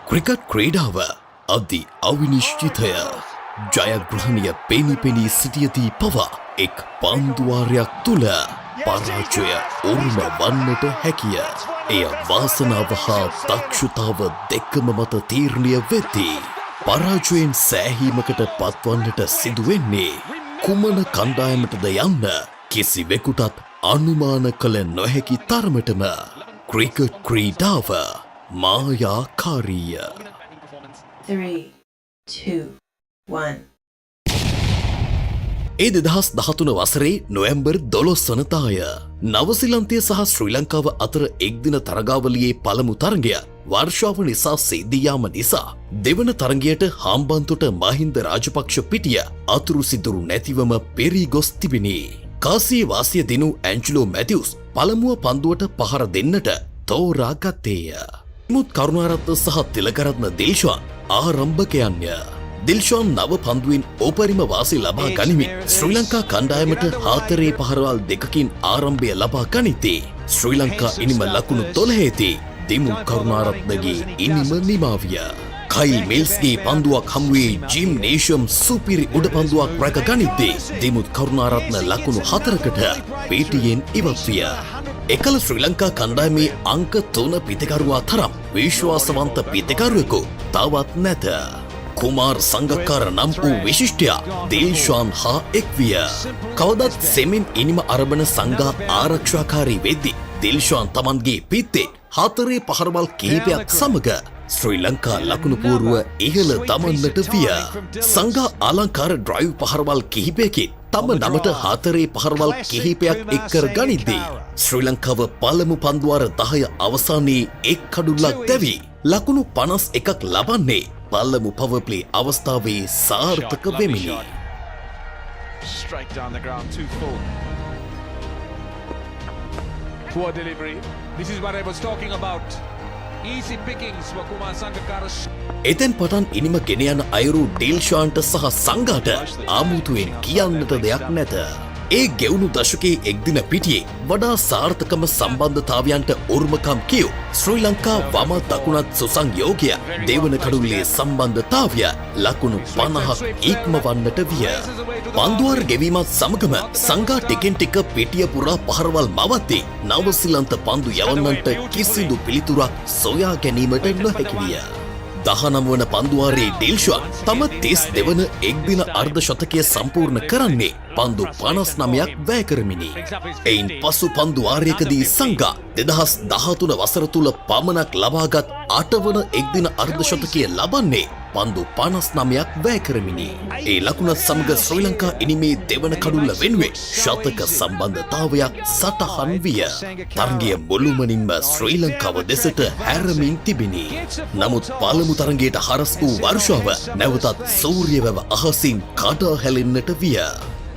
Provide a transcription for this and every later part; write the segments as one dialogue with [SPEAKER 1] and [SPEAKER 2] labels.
[SPEAKER 1] Cricket ක්‍රීඩාව අධි අවිනිශ්චිතය ජයග්‍රහණය පෙනී සිටියදී පවා එක් පන්දුවාරයක් තුළ පරාජය උරුම වන්නට හැකිය. එය වාසනාව හා දක්ෂතාව දෙකම මත තීරණය වෙති. පරාජයෙන් සෑහීමකට පත්වන්නට සිදුවෙන්නේ කුමන කණ්ඩායමටද යන්න කිසිවෙකුටත් අනුමාන කළ නොහැකි තරමටම ක්‍රිකට් ක්‍රීඩාව මායාකාරීය.
[SPEAKER 2] 3, 2, 1.
[SPEAKER 1] ඒ 2013 වසරේ නොවැම්බර් 12 වනදාය නවසිලන්තය සහ ශ්‍රී ලංකාව අතර එක්දින තරගාවලියේ පළමු තරගය වර්ෂාව නිසා සිදී යාම නිසා දෙවන තරගයට හාම්බන්තොට මහින්ද රාජපක්ෂ පිටිය අතුරු සිදුරු නැතිවම පෙරී ගොස් තිබිණි. කාසියේ වාසිය දිනු ඇන්ජලෝ මැතිව්ස් පළමුව පන්දුවට පහර දෙන්නට තෝරා ගත්තේය. මුත් කරුණාරත්න සහ තිලකරත්න දිල්ෂාන් ආරම්භකයන්ය. දිල්ෂාන් නව පන්දුවෙන් ඕපරිම වාසි ලබා ගනිමින් ශ්‍රී ලංකා කණ්ඩායමට හතරේ පහරවල් දෙකකින් ආරම්භය ලබා ගනිතේ. ශ්‍රී ලංකා ඉනිම ලකුණු 12දී දිමු කරුණාරත්නගේ ඉනිම නිමාවිය. කයිල් මිල්ස්ගේ පන්දුවක් හමුවේ ජිම් නේෂම් සුපිරි උඩ පන්දුවක් රැක ගනිද්දී දිමුත් කරුණාරත්න ලකුණු 4කට පිටියෙන් ඉවත් විය. එකල ශ්‍රී ලංකා කණ්ඩායමේ අංක 3 පිතිකරුවා තරම් විශ්වාසවන්ත පිතිකරුවෙකු තවත් නැත. කුමාර් සංගක්කාර නම් වූ විශිෂ්ටයා දිල්ෂාන් හා එක්විය. කවදත් සෙමින් ඉනිම අරබන සංඝා ආරක්ෂාකාරී වෙද්දී දිල්ෂාන් තමන්ගේ පිත්තේ හතරේ පහරවල් කිහිපයක් සමග ශ්‍රී ලංකා ලකුණු පුවරුව ඉහළ දමන්නට විය. සංඝා අලංකාර ඩ්‍රයිව් පහරවල් කිහිපයකින් තම නමට හතරේ පහරවල් කිහිපයක් එක්කර ගනිද්දී ශ්‍රී ලංකාව පළමු පන්දුවාර 10 අවසානයේ එක් කඩුල්ලක් දැවි ලකුණු 51ක් ලබන්නේ පළමු පවර් ප්ලේ අවස්ථාවේ සාර්ථක වෙමිනි.
[SPEAKER 3] Straight down the ground, too full. Poor delivery. This is what I was talking about. Easy pickings for Kumar Sangakkara.
[SPEAKER 1] එතෙන් පටන් ඉනිම ගෙන යන අයුරු ඩිල්ෂාන්ට සහ සංඝාට ආමුතුවෙන් කියන්නට දෙයක් නැත. ඒ ගෙවුණු දශකයේ එක්දින පිටියේ වඩා සාර්ථකම සම්බන්ධතාවයන්ට උරුමකම් කියු ශ්‍රී ලංකා වම දකුණත් සුසංයෝගය දෙවන කඩුල්ලේ සම්බන්ධතාවය ලකුණු 50ක් ඉක්මවන්නට විය. පන්දුවාර ගෙවීමත් සමගම සංඝා ටිකෙන් ටික පිටිය පුරා පහරවල් මවද්දී නවසිලන්ත පන්දු යවන්නන්ට කිසිදු පිළිතුරක් සොයා ගැනීමට නොහැකි විය. 19 වන පන්දුවාරයේ ඩිල්ෂාන් තම 32 වන එක්දින අර්ධ ශතකය සම්පූර්ණ කරන්නේ පන්දු 59ක් වැය කරමිනි. එයින් පසු පන්දුවාරයකදී සංඝා 2013 වසර තුල පමණක් ලබාගත් 8 වන එක්දින අර්ධ ශතකය ලබන්නේ පන්දු 59ක් වැය කරමිනි. ඒ ලකුණත් සමග ශ්‍රී ලංකා ඉනිමේ දෙවන කඩුල්ල වෙනුවෙන් ශතක සම්බන්ධතාවයක් සටහන් විය. තරගය මුළුමනින්ම ශ්‍රී ලංකාව දෙසට හැරමින් තිබිණි. නමුත් පළමු තරගයට හරස් වූ වර්ෂාව නැවතත් සූර්ය වැව අහසින් කඩා හැලෙන්නට විය.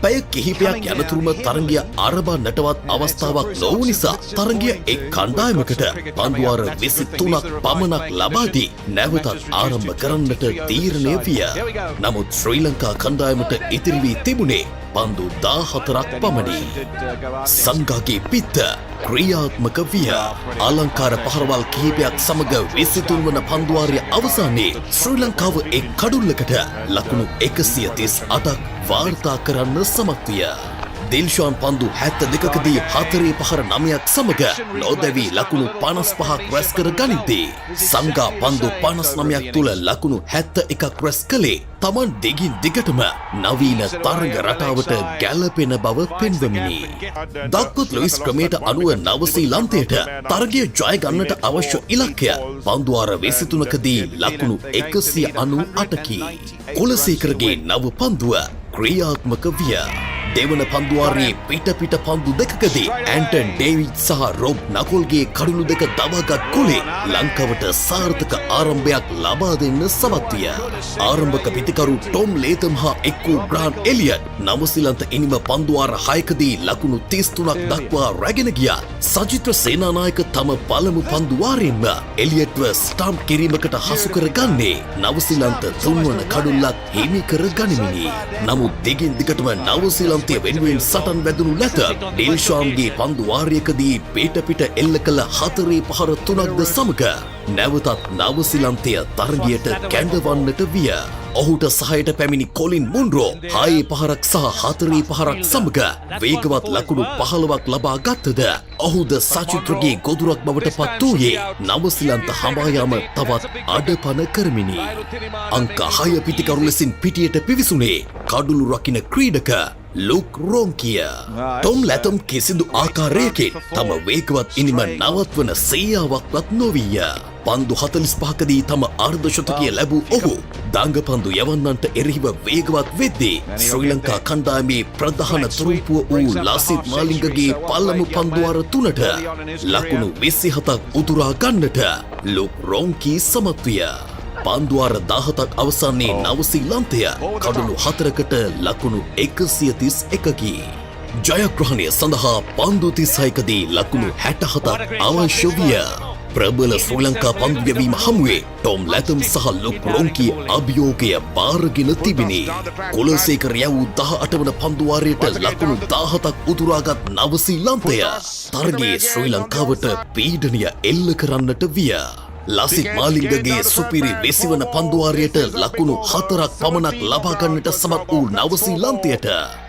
[SPEAKER 1] පැය කිහිපයක් යනතුරුම තරගය ආරම්භන්නටවත් අවස්ථාවක් නොවු නිසා තරගය එක් කණ්ඩායමකට පන්දුවාර 23ක් පමණක් ලබා දී නැවතත් ආරම්භ කරන්නට තීරණය විය. නමුත් ශ්‍රී ලංකා කණ්ඩායමට ඉතිරි වී තිබුණේ පන්දු 14ක් පමණි. සංඝාගේ පිත්ත ක්‍රියාත්මක විය. අලංකාර පහරවල් කිහිපයක් සමග 23 වන පන්දුවාරය අවසානයේ ශ්‍රී ලංකාව එක් කඩුල්ලකට ලකුණු 138ක් වාර්තා කරන්න සමත් විය. දිල්ෂාන් පන්දු 72කදී හතරේ පහර 9ක් සමග නොදැවි ලකුණු 55ක් රැස් කර ගනිද්දී සංඝා පන්දු 59ක් තුල ලකුණු 71ක් රැස් කළේ තමන් දිගින් දිගටම නවීන තරග රටාවට ගැළපෙන බව පෙන්වමිනි. දක්වත් ලොයිස් ක්‍රමයට අනුව නවසීලන්තයට තරගය ජය ගන්නට අවශ්‍ය ඉලක්කය පන්දුවාර 23කදී ලකුණු 198කි. කුලසේකරගේ නව පන්දුව ක්‍රියාත්මක විය. දෙවන පන්දුවාරයේ පිට පන්දු දෙකකදී ඇන්ටන් ඩේවිඩ් සහ රොබ් නකොල්ගේ කඩුළු දෙක දවාගත් කුලේ ලංකාවට සාර්ථක ආරම්භයක් ලබා දෙන්න සමත් විය. ආරම්භක පිතිකරු ටොම් ලේතම් හා එක්වූ බ්‍රාන් එලියට් නවසිලන්ත ඉනිම පන්දුවාර 6කදී ලකුණු 33ක් දක්වා රැගෙන ගියා. සජිත්‍ර සේනානායක තම පළමු පන්දුවාරයෙන්ම එලියට්ව ස්ටම්ප් කිරීමකට හසු කරගන්නේ නවසිලන්ත 3 වන කඩුල්ලක් හිමි කර ගනිමිනි. නමුත් දිගින් දිගටම නවසිලන්ත නවසීලන්තය වෙනුවෙන් සටන් වැදුණු නැත. ඩිල්ෂාන්ගේ පන්දු වාරයකදී පිට එල්ල කළ 4-5-3ක්ද සමග නැවතත් නවසීලන්තය තරගයට කැඳවන්නට විය. ඔහුට සහයට පැමිණි කොලින් මුන්රෝ 6-5ක් සහ 4-5ක් සමග වේගවත් ලකුණු 15ක් ලබා ගත්තද ඔහුද සචිත්‍රගේ ගොදුරක් බවට පත් වූයේ නවසීලන්ත හඹායාම තවත් අඩපණ කරමිනි. අංක 6 පිතිකරු ලෙසින් පිටියට පිවිසුනේ කඩුළු රකින්න ක්‍රීඩක ලුක් රෝන්කිය. ටොම් ලැතම් කිසිදු ආකාරයකින් තම වේගවත් ඉනිම නවත්වන සීයාවක්වත් නොවීය. පන්දු 45කදී තම අර්ධ ශතකය ලැබූ ඔහු දංගපන්දු යවන්නන්ට එරෙහිව වේගවත් වෙද්දී ශ්‍රී ලංකා කණ්ඩායමේ ප්‍රධාන තුරුම්පුව වූ ලාසිත් මාලිංගගේ පළමු පන්දුවාර 3ට ලකුණු 27ක් උතුරා ගන්නට ලුක් රෝන්කී සමත් විය. පන්දුවාර 17ක් අවසානයේ නවසීලන්තය කඩුළු 4කට ලකුණු 131කි. ජයග්‍රහණය සඳහා පන්දු 36කදී ලකුණු 67ක් අවශ්‍ය විය. ප්‍රබල ශ්‍රී ලංකා පන්දු යැවීම හමුවේ ටොම් ලැතම් සහ ලුක් රෝන්කී අභියෝගය බාරගෙන තිබිණි. කුලසේකර යවූ 18 වන පන්දුවාරයට ලකුණු 17ක් උතුරාගත් නවසීලන්තය තරගයේ ශ්‍රී ලංකාවට පීඩනය එල්ල කරන්නට විය. ලාසිත් මාලිංගගේ සුපිරි 20 වන පන්දුවාරයට ලකුණු 4ක් පමණක් ලබා ගන්නට සමත් වූ නවසීලන්තයට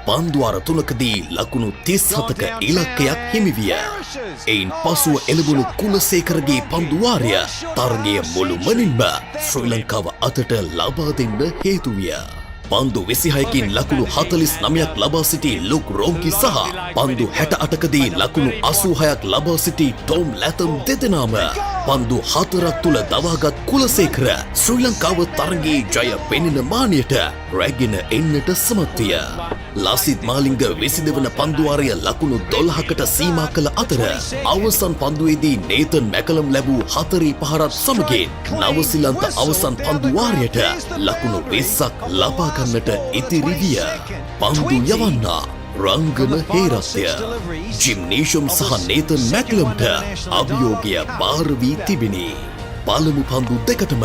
[SPEAKER 1] පන්දුවාර 3කදී ලකුණු 37ක ඉලක්කයක් හිමි විය. එයින් පසුව එළඹුණු කුලසේකරගේ පන්දුවාරය තරගය මුළුමනින්ම ශ්‍රී ලංකාව අතට ලබා දෙන්න හේතු විය. පන්දු 26කින් ලකුණු 49ක් ලබා සිටි ලුක් රෝන්කී සහ පන්දු 68කදී ලකුණු 86ක් ලබා සිටි ටොම් ලැතම් දෙදෙනාම පන්දු 4ක් තුල දවාගත් කුලසේකර ශ්‍රී ලංකාව තරගයේ ජය පෙනෙන මානයට රැගෙන එන්නට සමත් විය. ලාසිත් මාලිංග 22 වන පන්දුවාරය ලකුණු 12කට සීමා කළ අතර අවසන් පන්දුවේදී නේතන් මැකලම් ලැබූ 4-5ක් සමගින් නවසීලන්ත අවසන් පන්දුවාරයට ලකුණු 20ක් ලබා ගන්නට ඉතිරි විය. පන්දු යවන්නා රංගන හේරස්ය ජිම්නේෂම් සහ නේතන් මැකලම්ට අභියෝගය බාර වී තිබිණි. පළමු පන්දු දෙකටම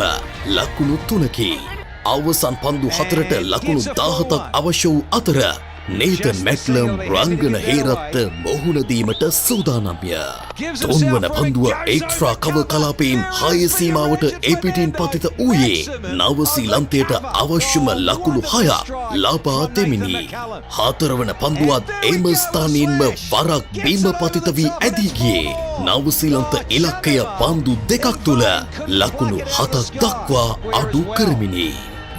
[SPEAKER 1] ලකුණු 3කි. අවසන් පන්දු 4ට ලකුණු 17ක් අවශ්‍ය වූ අතර නේතන් මැක්ලම් රංගන හේරත්ට මොහුණ දීමට සූදානම්ය. තුන්වන පන්දුව එක්ස්ට්‍රා කව කලාපයෙන් 6 සීමාවට එපිටින් පතිත වූයේ නවසීලන්තයට අවශ්‍යම ලකුණු 6ක් ලබා දෙමිනි. හතරවන පන්දුවත් එම ස්ථානයෙන්ම වරක් බිම පතිත වී ඇදී ගියේ නවසීලන්ත ඉලක්කය පන්දු 2ක් තුල ලකුණු 7ක් දක්වා අඩු කරමිනි.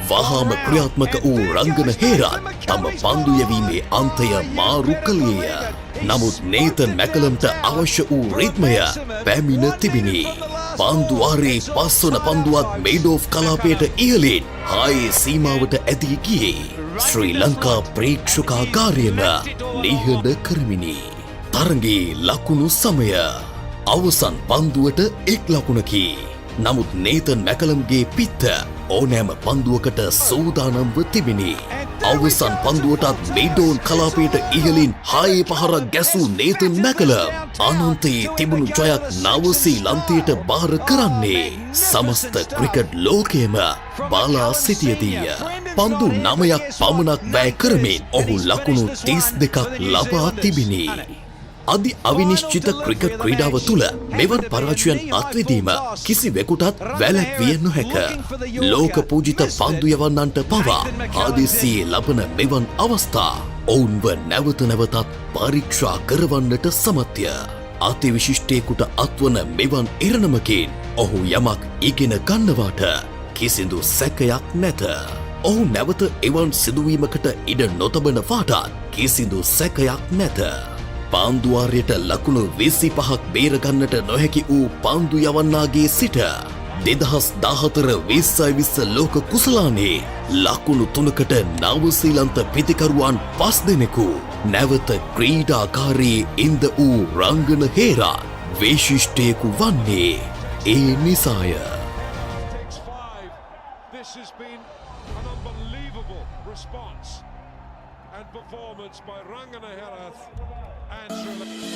[SPEAKER 1] වහාම ක්‍රියාත්මක වූ රංගන හේරත් තම පන්දු යැවීමේ අන්තය මාරු කළේය. නමුත් නේතන් මැකලම්ට අවශ්‍ය වූ රිද්මය පැමිණ තිබිණි. පන්දුවාරේ 5 වන පන්දුවත් මේඩෝෆ් කලාපයට ඉහළින් 6 සීමාවට ඇදී ගියේ ශ්‍රී ලංකා ප්‍රේක්ෂකාගාරයම නිහඬ කරමිනි. තරගයේ ලකුණු සමය අවසන් පන්දුවට 1 ලකුණකි. නමුත් නේතන් මැකලම්ගේ පිත්ත ඕනෑම පන්දුවකට සූදානම්ව තිබිණි. අවසන් පන්දුවටත් මේඩෝන් කලාපයට ඉහළින් 6-5ක් ගැසූ නේතන් මැකලම් අනන්තයේ තිබුණු ජයක් නවසීලන්තයට බාර කරන්නේ සමස්ත ක්‍රිකට් ලෝකයේම බලා සිටියදීය. පන්දු 9ක් පමණක් වැය කරමින් ඔහු ලකුණු 32ක් ලබා තිබිණි. අධි අවිනිශ්චිත ක්‍රිකට් ක්‍රීඩාව තුළ මෙවන් පරාජයන් අත්විඳීම කිසිවෙකුටත් වැළැක්විය නොහැක. ලෝක පූජිත පන්දු යවන්නන්ට පවා ආදේශයේ ලබන මෙවන් අවස්ථා ඔවුන්ව නැවත නැවතත් පරීක්ෂා කරවන්නට සමත්ය. අතිවිශිෂ්ටයෙකුට අත්වන මෙවන් ඉරණමකින් ඔහු යමක් ඉගෙන ගන්නවාට කිසිදු සැකයක් නැත. ඔහු නැවත එවන් සිදුවීමකට ඉඩ නොතබන වාටත් කිසිදු සැකයක් නැත. පන්දුවාරයට ලකුණු 25ක් බේරගන්නට නොහැකි වූ පන්දු යවන්නාගේ සිට 2014-2020 ලෝක කුසලානේ ලකුණු 3කට නවසීලන්ත පිතිකරුවන් 5 දෙනෙකු නැවත ක්‍රීඩාකාරයේ ඉන්ද වූ රංගන හේරා විශිෂ්ටයෙකු වන්නේ ඒ නිසාය.
[SPEAKER 3] This has been an unbelievable response and performance by Rangana Herath and Sri Lanka.